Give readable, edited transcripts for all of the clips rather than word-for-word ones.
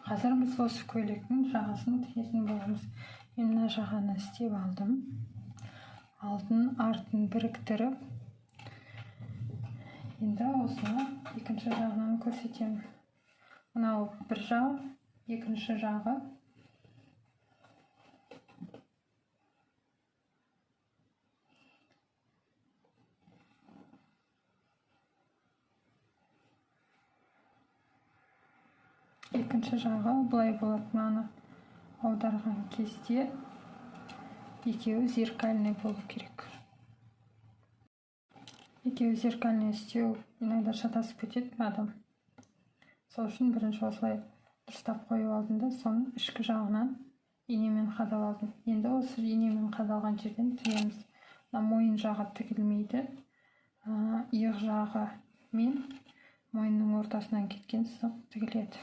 Қазір біз осы көйлектің жағасын тігетін боламыз. Мен мына жағаны істеп алдым. Алдын артын біріктіріп, енді осыны екінші жағынан көрсетемін. Мынау бір жағы, екінші жағы. Екінші жағы былай болады. Мынаны аударған кезде екеуі зеркальный болу керек. Екеуі зеркальный істеу иногда шатасып кетеді адам. Сол үшін бірінші осылай дұрыстап қойып алдым да, соның ішкі жағынан инемен қадап алдым. Енді осы инемен қадалған жерден тігеміз. Мойын жағы тігілмейді. Иық жағы мен мойынның ортасынан кеткен сызық тігіледі.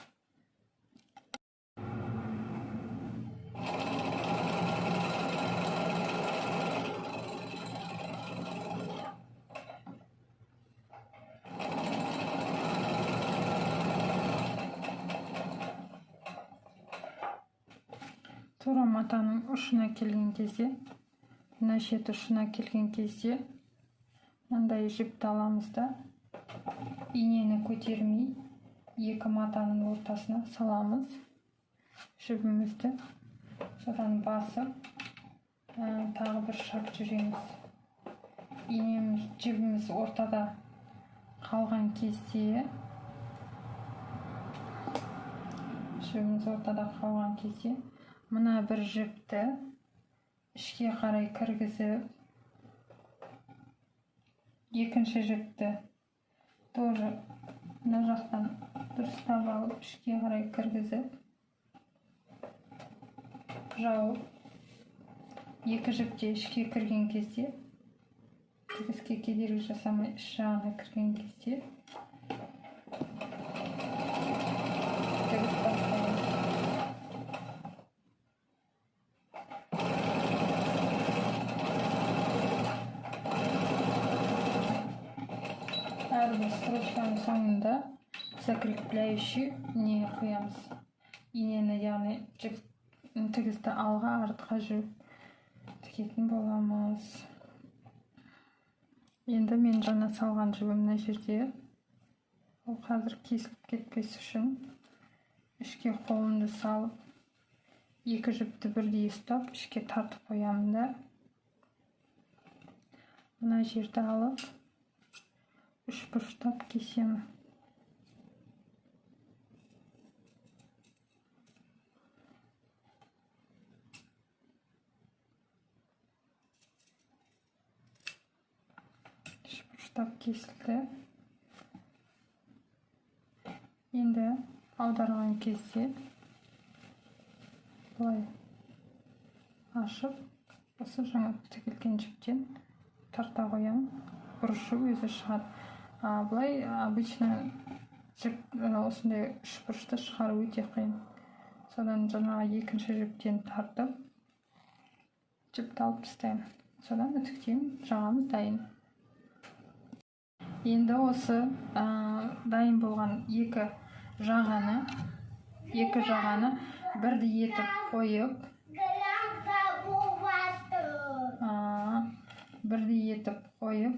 Тура матаның ұшына келген кезде, мына шет ұшына келген кезде, мынандай жіпті аламыз да, инені көтермей, екі матаның ортасына саламыз жібімізді. Содан басып, тағы бір шап жүреміз. Инеміз, жібіміз ортада қалған кезде, мына бір жіпті ішке қарай кіргізіп, екінші жіпті тоже мына жақтан дұрыстап алып, ішке қарай кіргізіп, жауып, екі жіпте ішке кірген кезде, тігіске кедергі жасамай іш жағына кірген кезде тігіс бастаймыз. Әрбір строчканың соңында закрепляющий не қоямыз. Инені, яғни тігісті алға, артқа жүріп тігетін боламыз. Енді мен жаңа салған жібім мына жерде. Ол қазір кесіліп кетпес үшін ішке қолымды салып, екі жіпті бірдей ұстап, ішке тартып қоямын да. Мына жерді алып, үш бұрыштап кесемін. Үш бұрыштап кесілді. Енді аударған кезде бұлай ашып, осы жаңа тігілген жіптен тарта қоямын. Бұрышы өзі шығады. Бұлай обычно осындай үш бұрышты шығару өте қиын. Содан жаңағы екінші жіптен тартып, жіпті алып тастаймын. Содан үтіктеймін, жағамыз дайын. Енді осы дайын болған екі жағаны бірдей етіп қойып,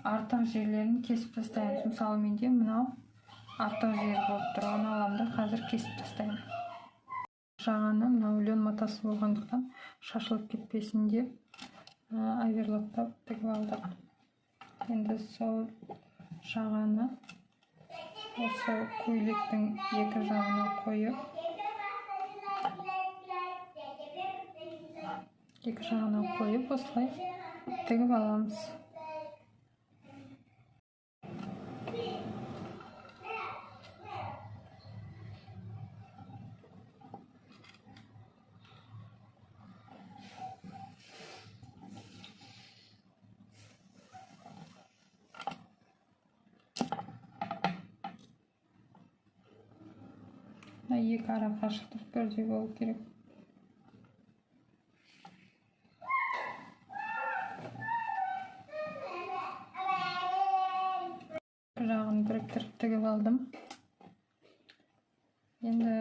артық жерлерін кесіп тастаймыз. Мысалы, менде мынау артық жер болып тұр. Оны аламын да қазір кесіп тастаймын. Жағаны мынау лен матасы болғандықтан шашылып кетпесін деп оверлоктап тігіп алдық. Енді сол жағаны осы көйлектің екі жағына қойып, осылай тігіп аламыз. Екі ара қашықтық бірдей болу керек. Жағын біріктіріп тігіп алдым. Енді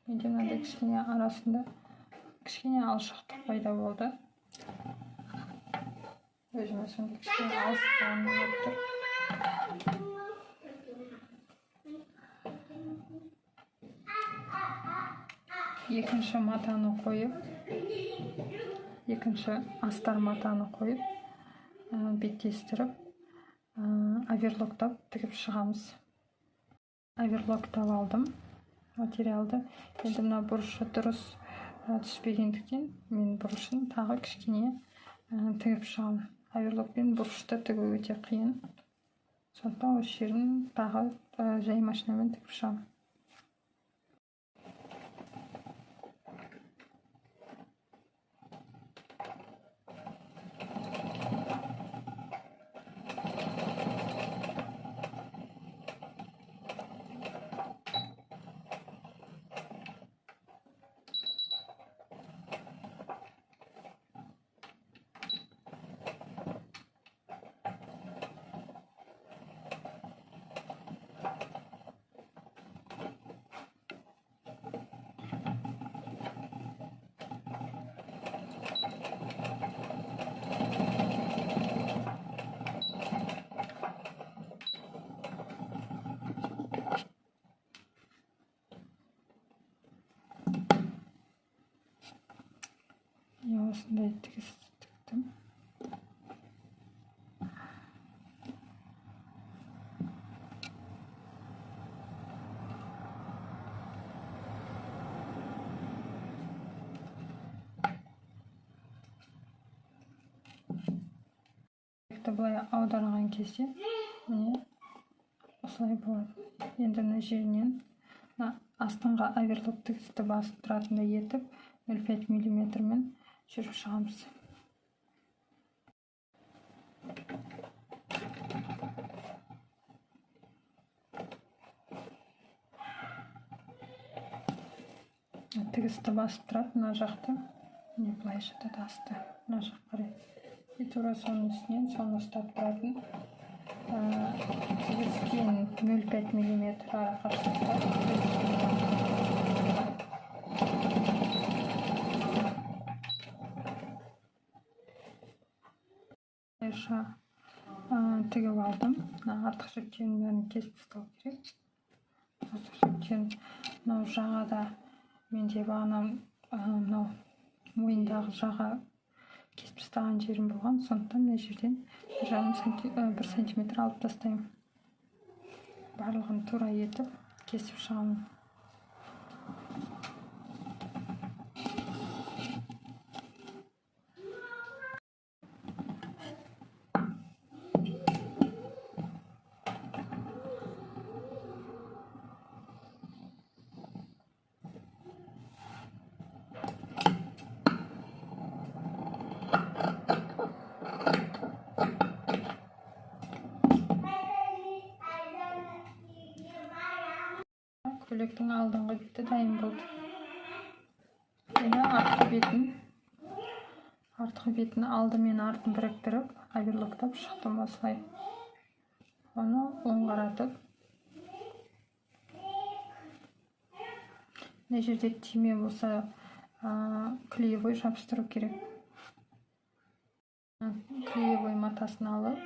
Менде мынандай кішкене арасында кішкене алшақтық пайда болды. Өзіме сондай кішкене алыстығым болып тұр. Екінші матаны қойып, екінші астар матаны қойып, беттестіріп, оверлоктап тігіп шығамыз. Оверлоктап алдым материалды. Енді мына бұрышы дұрыс түспегендіктен мен бұрышын тағы кішкене тігіп шығамын. Оверлокпен бұрышты тігу өте қиын. Сондықтан осы жерін тағы жай машинамен тігіп шығамын. Осындай тігіс тіктім. Былай аударған кезде міне осылай болады. Енді мына жерінен астыңға оверлок тігісті басып тұратындай етіп 0,5 мм жүріп шығамыз. Тігісті басып тұрады мына жақты. Не былай жатады асты мына жақ қарай. И тура соның үстінен соны ұстап тұратын тігістен 0,5 мм арақашықтықта тігіп алдым. Артық жіптерін бәрін кесіп тастау керек. Артық жіптерін мынау жағада менде бағанан мынау мойындағы жаға кесіп тастаған жерім болған. Сондықтан мына жерден 1 сантиметр алып тастаймын. Барлығын тура етіп кесіп шығамын. Көйлектің алдыңғы беті дайын болды. Енді артқы бетін алды мен артын біріктіріп, оверлоктап шықтым осылай. Оны оңғаратып. Мына жерде түйме болса, клеевой жабыстыру керек. Клеевой матасын алып,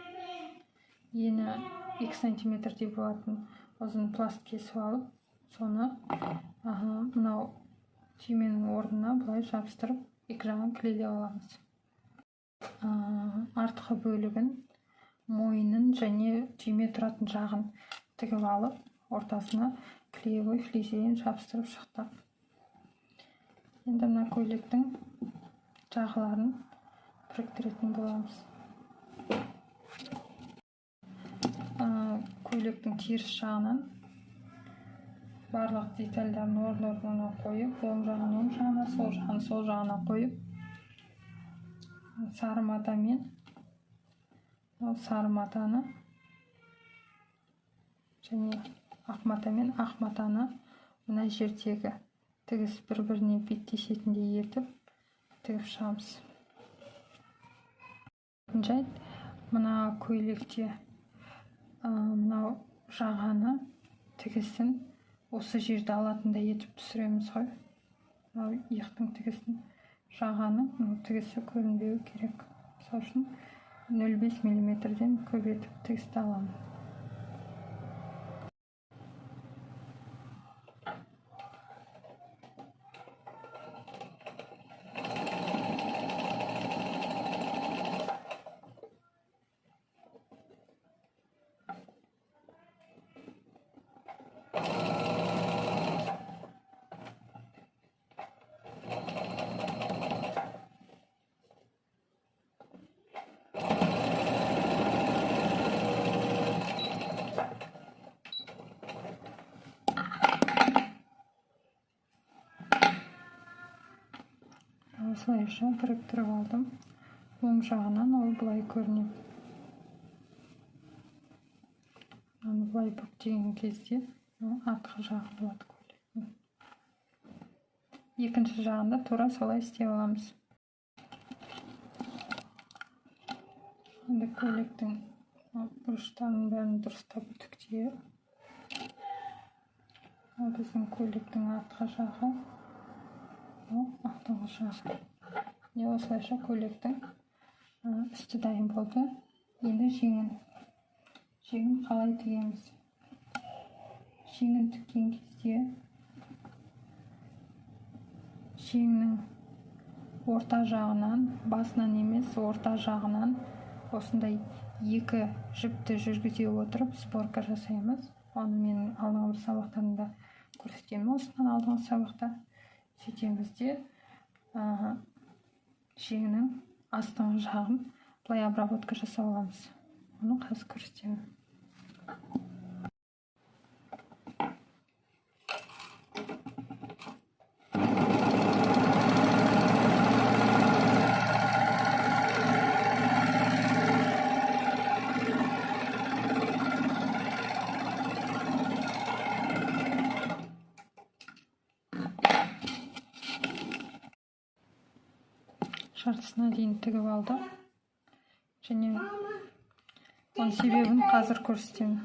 ені 2 сантиметрдей болатын ұзын пласт кесіп алып, соны мынау түйменің орнына былай жабыстырып, екі жағын клейлеп аламыз. Артқы бөлігін, мойынын және түйме тұратын жағын тігіп алып, ортасына клеевой флизелин жабыстырып шықтық. Енді мына көйлектің жағыларын біріктіретін боламыз. Көйлектің теріс жағынан барлық детальдарын орын-орнына қойып, оң жағын оң жағына, сол жағын сол жағына қойып, сары матамен сары матаны және ақ матамен ақ матаны мына жердегі тігіс бір-біріне беттесетіндей етіп тігіп шығамыз. Жайт, мына көйлекте мынау жағаны тігісін осы жерді алатындай етіп түсіреміз ғой. Иықтың тігісін жағаны тігісі көрінбеу керек. Сол үшін 0,5 мм-ден көп етіп тігісті аламын. Осылайша біріктіріп алдым. Оң жағынан ол былай көрінеді. Былай бүктеген кезде артқы жағы болады көйлектің. Екінші жағында тура солай істеп аламыз. Енді көйлектің бұрыштарының бәрін дұрыстап үтіктейік. Біздің көйлектің артқы жағы, алдыңғы жағы. Осылайша көйлектің үсті дайын болды. Енді жеңін қалай тігеміз? Жеңін тіккен кезде жеңнің орта жағынан, басынан емес, орта жағынан осындай екі жіпті жүргізе отырып сборка жасаймыз. Оны менің алдыңғы сабақтарымда көрсетемін. Осыдан алдыңғы сабақта сөйтеміз де жеңнің астыңғы жағын былай обработка жасап аламыз. Оны қазір көрсетемін. Жартысына дейін тігіп алдым. Және оның себебін қазір көрсетемін.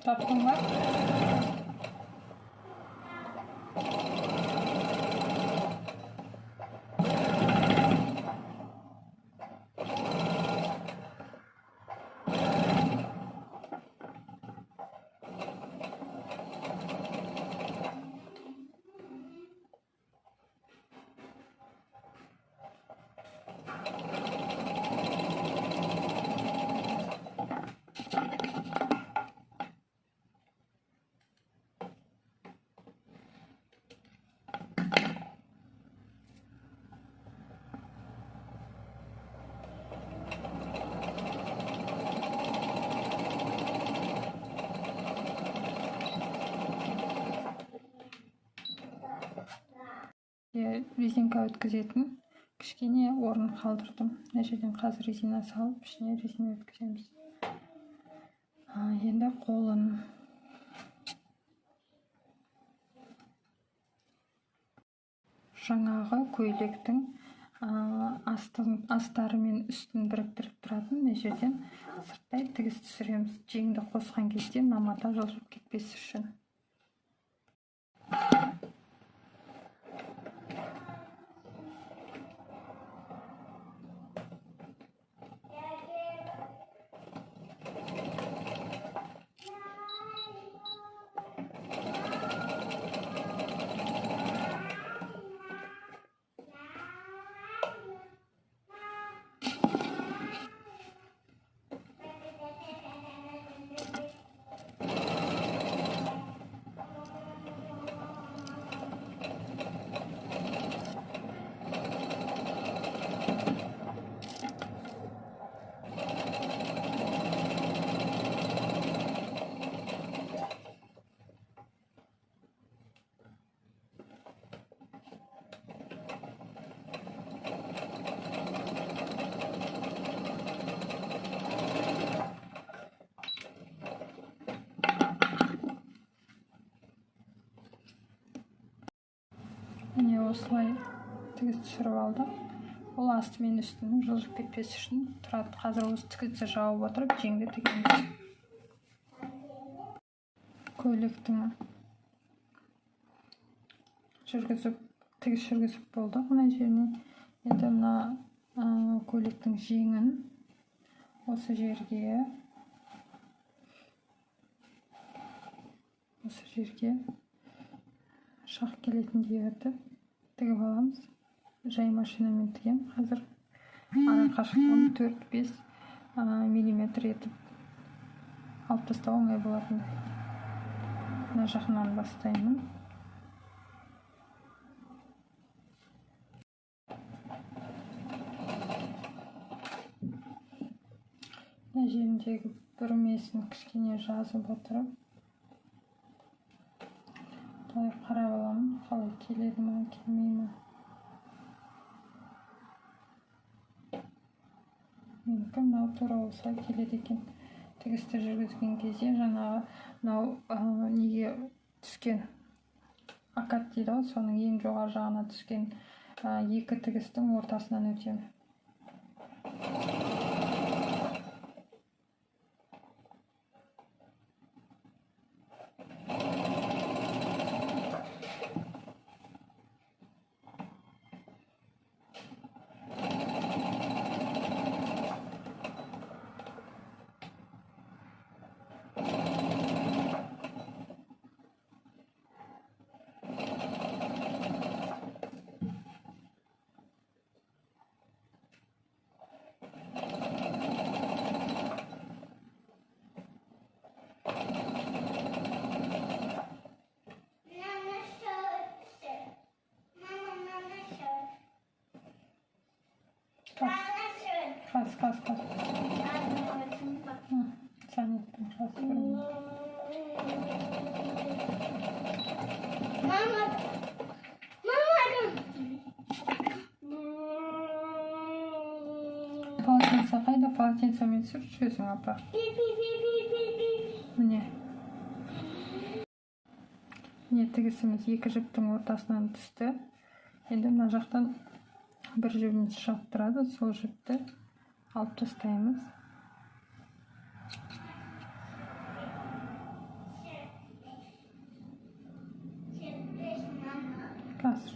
Tattın var. Резинка өткізетін кішкене орын қалдырдым. Мына жерден қазір резина салып, ішіне резина өткіземіз. Енді қолын жаңағы көйлектің астары мен үстін біріктіріп тұратын мына жерден сырттай тігіс түсіреміз. Жеңді қосқан кезде мата жылжып кетпес үшін. осылай тігіз түсіріп алдым. Ол асты мен үстінің жылжып кетпес үшін тұрады. Қазір осы тігізді жауып отырып жеңді тігеміз. Көйлектің тігіз жүргізіп болдық мына жеріне. Енді мына көйлектің жеңін осы жерге шақ келетіндей етіп тігіп аламыз. Жай машинамен тігем. Қазір ара қашықтығын 4-5 миллиметр етіп алып тастау оңай болатын. Мына жағынан бастаймын. Мына жеріндегі бүрмесін кішкене жазып отырып қарап аламын, қалай келеді ме, келмей ме. Менікі мынау тура болса келеді екен. Тігісті жүргізген кезде жаңағы мынау неге түскен акат дейді ғой, соның ең жоғары жағына түскен екі тігістің ортасынан өтемін. Kas. Sen ettin kas. Полотенце қайда? Полотенцемен сүртшесің апа. Міне тігісіміз екі жіптің ортасынан түсті. Енді мына жақтан бір жібіміз шығып тұрады, сол жіпті алып тастаймыз. Қазір.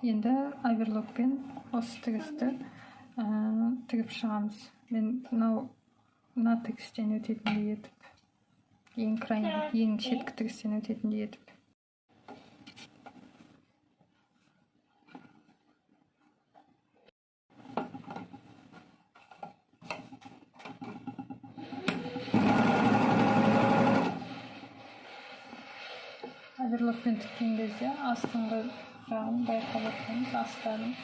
Енді оверлокпен осы тігісті тігіп шығамыз. Мен мына тігістен өтетіндей етіп, ең шеткі тігістен өтетіндей етіп. Оверлокпен тіккен кезде астыңғы жағын байқап отырмыз, астарын.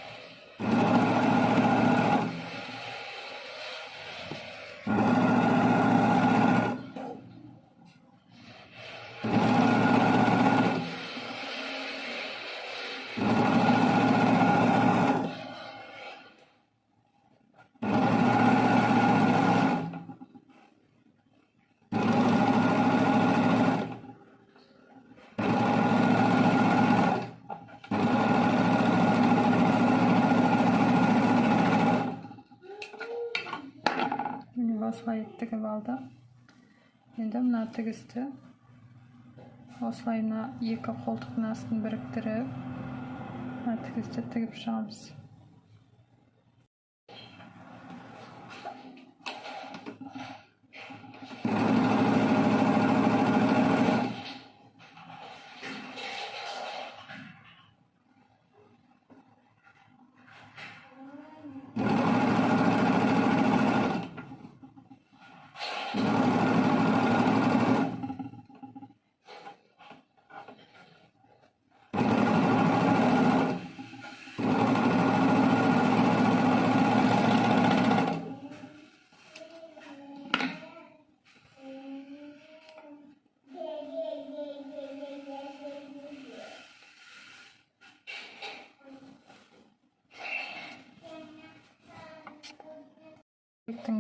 Осылай тігіп алды. Енді мына тігісті осылай мына екі қолтықтың астын біріктіріп, мына тігісті тігіп шығамыз.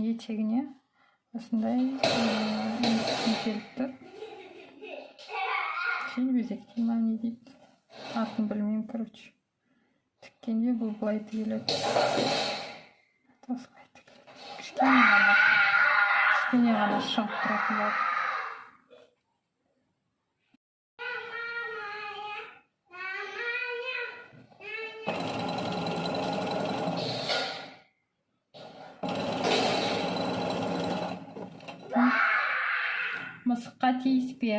Етегіне осындай келіпті. Желбезек дей ма не дейді, атын білмеймін, короче. Тіккенде бұл былай тігіледі. Осылай тігіледі. Кішкене ғана шығып тұратын болады. Мысыққа тиіспе.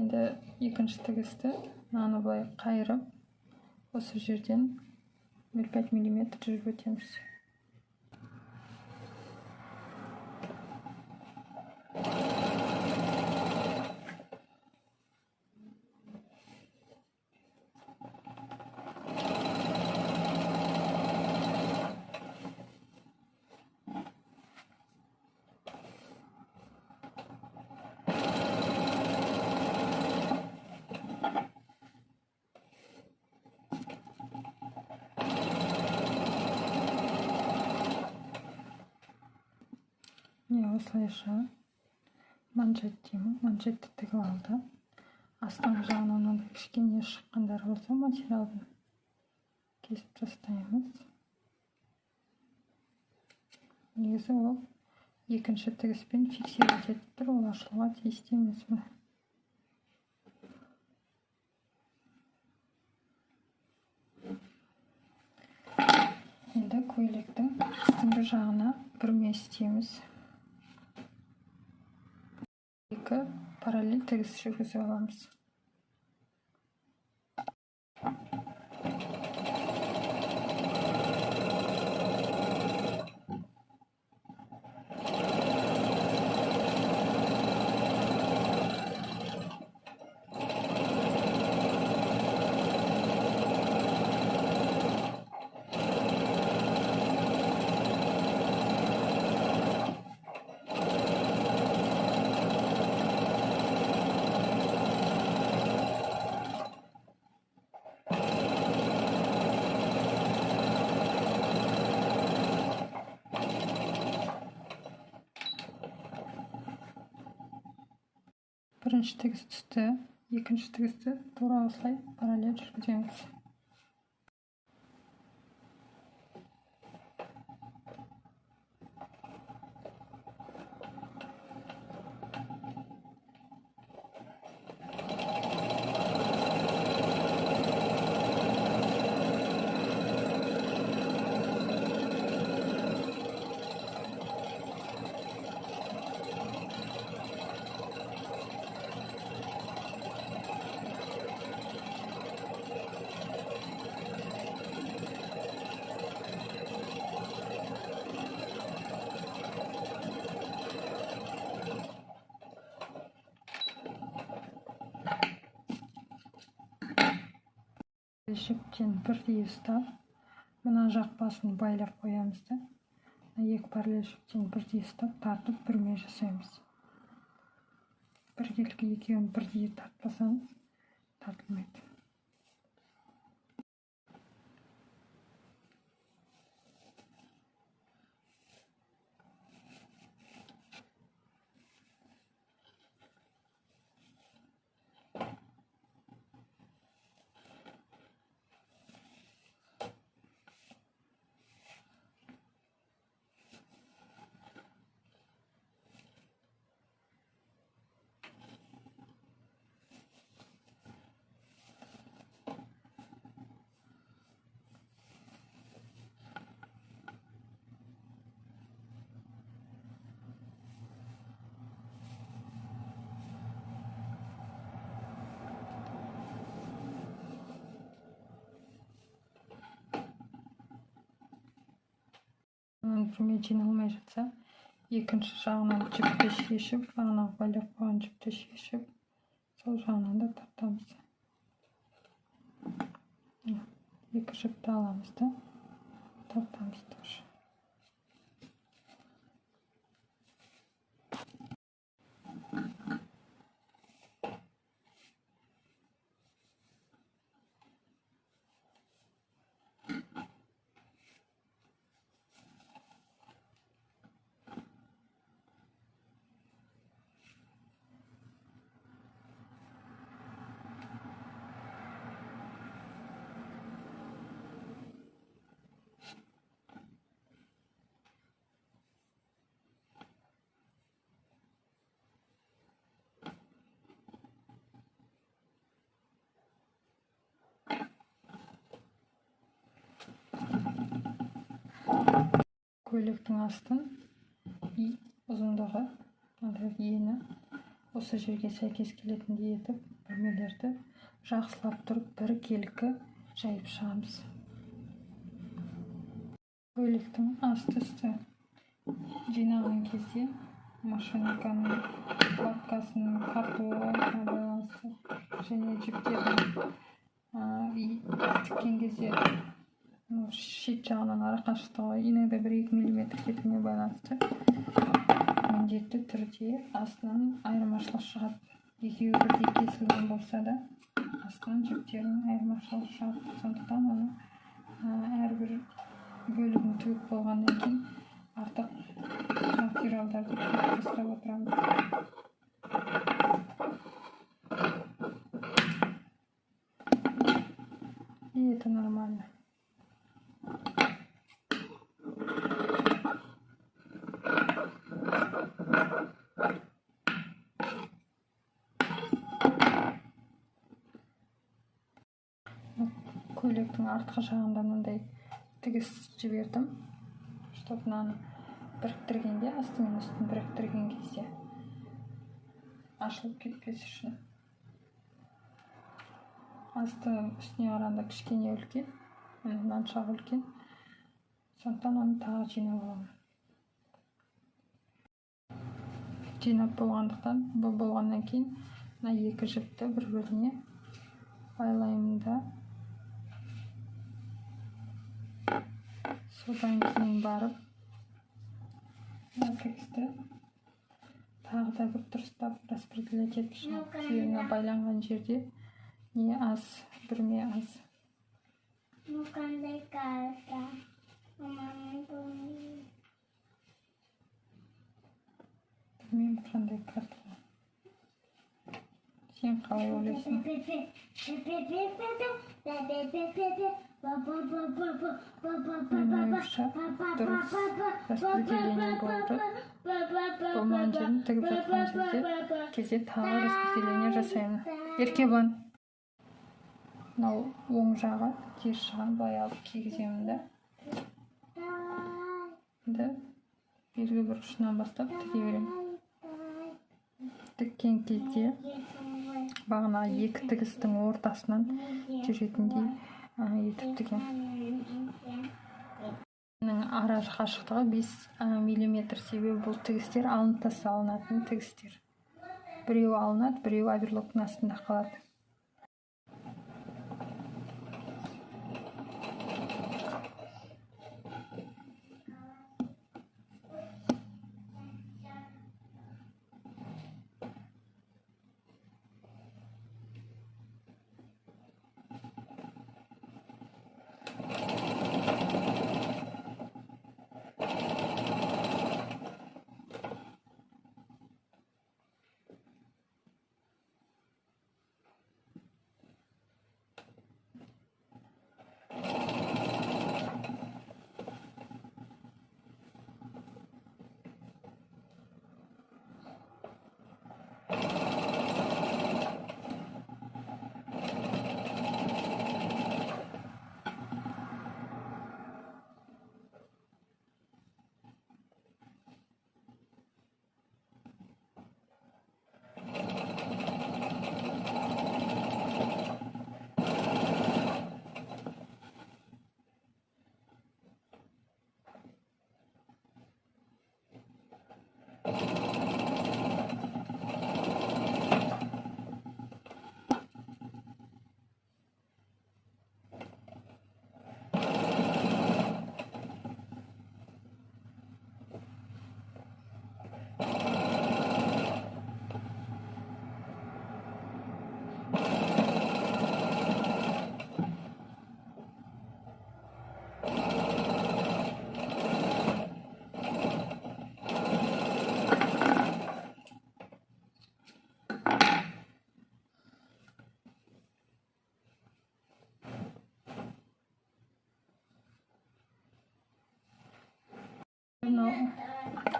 Енді екінші тігісті мынаны былай қайырып, осы жерден 0,5 мм жүріп өтеміз. Осылайша манжет деймін, манжетті тігіп алды. Астыңғы жағынан мынандай кішкене шыққандар болса материалды кесіп тастаймыз. Негізі ол екінші тігіспен фиксировать етіп тұр, ол ашылуға тиісті емес. Енді көйлектің астыңғы жағына бүрме істейміз. Екі параллель тігіс жүргізіп аламыз. Бірінші тігіс түсті, екінші тігісті тура осылай параллель жүргіземіз. Жіптен бірдей ұстап, мына жақ басын байлап қоямыз да, екі параллель жіптен бірдей ұстап, тартып бүрме жасаймыз. Біркелкі екеуін бірдей тартпасаңыз, тартылмайды. бірме жиналмай жатса, екінші жағынан жіпті шешіп, бағана байлап қойған жіпті шешіп, сол жағынан да тартамыз. Екі жіпті аламыз да тартамыз тоже. Көйлектің астын ұзындығы, ені осы жерге сәйкес келетіндей етіп, бүрмелерді жақсылап тұрып, біркелкі жайып шығамыз. Көйлектің асты-үсті жинаған кезде машинканың лапкасының тартуына байланысты және жіптердің тіккен кезде шет жағынан ара қашықтығы иногда 1-2 мм кетуіне байланысты міндетті түрде астынан айырмашылық шығады. Екеуі бірдей кесілген болса да, астынан жіптердің айырмашылығы шығады. Сондықтан оны әрбір бөлігін тігіп болғаннан кейін артық материалдарды тастап отырамыз. И это нормально. Көйлектің артқы жағында мындай тігіс жібердім, чтобы мынаны біріктіргенде, асты мен үстін біріктірген кезде ашылып кетпес үшін. Асты үстіне қарағанда кішкене үлкен, мынанша үлкен. Сондықтан оны тағы жинап аламын. Жинап болғаннан кейін мына екі жіпті бір-біріне байлаймын да, содан кейін барып тігісті тағы да бір дұрыстап распределять етіп шығамын. Себебі байланған жерде не аз, бірме аз. Қандай карта? Білмеймін қандай карта. Сен қалай ойлайсың? Менің ойымша дұрыс распределение болды. Болмаған жерін тігіп жатқан кезде тағы распределение жасаймын. Еркебұлан. Мынау оң жағы, теріс жағын былай алып кигіземін да. Белгі бір ұшынан бастап тіге беремін. Тіккен кезде бағана екі тігістің ортасынан жүретіндей етіп тігем. Ара қашықтығы 5 мм, себебі бұл тігістер алынып тасталынатын тігістер. Біреуі алынады, біреуі оверлоктың астында қалады.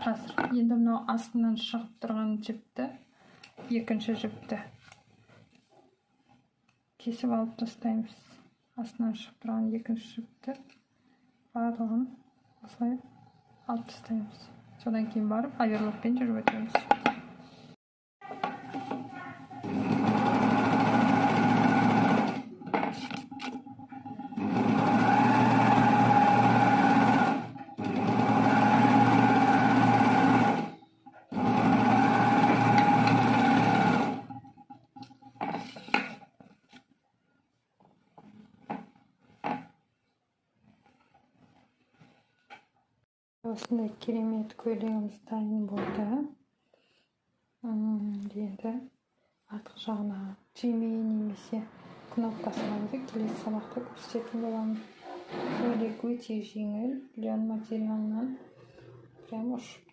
Қазір енді мынау астынан шығып тұрған жіпті, екінші жіпті кесіп алып тастаймыз. Астынан шығып тұрған екінші жіпті барлығын осылай алып тастаймыз. Содан кейін барып оверлокпен жүріп өтеміз. Осындай керемет көйлегіміз дайын болды. Енді артқы жағына жеме немесе кнопкасы бар, келесі сабақта көрсететін боламын. Көйлек өте жеңіл, лен материалынан прям ұшып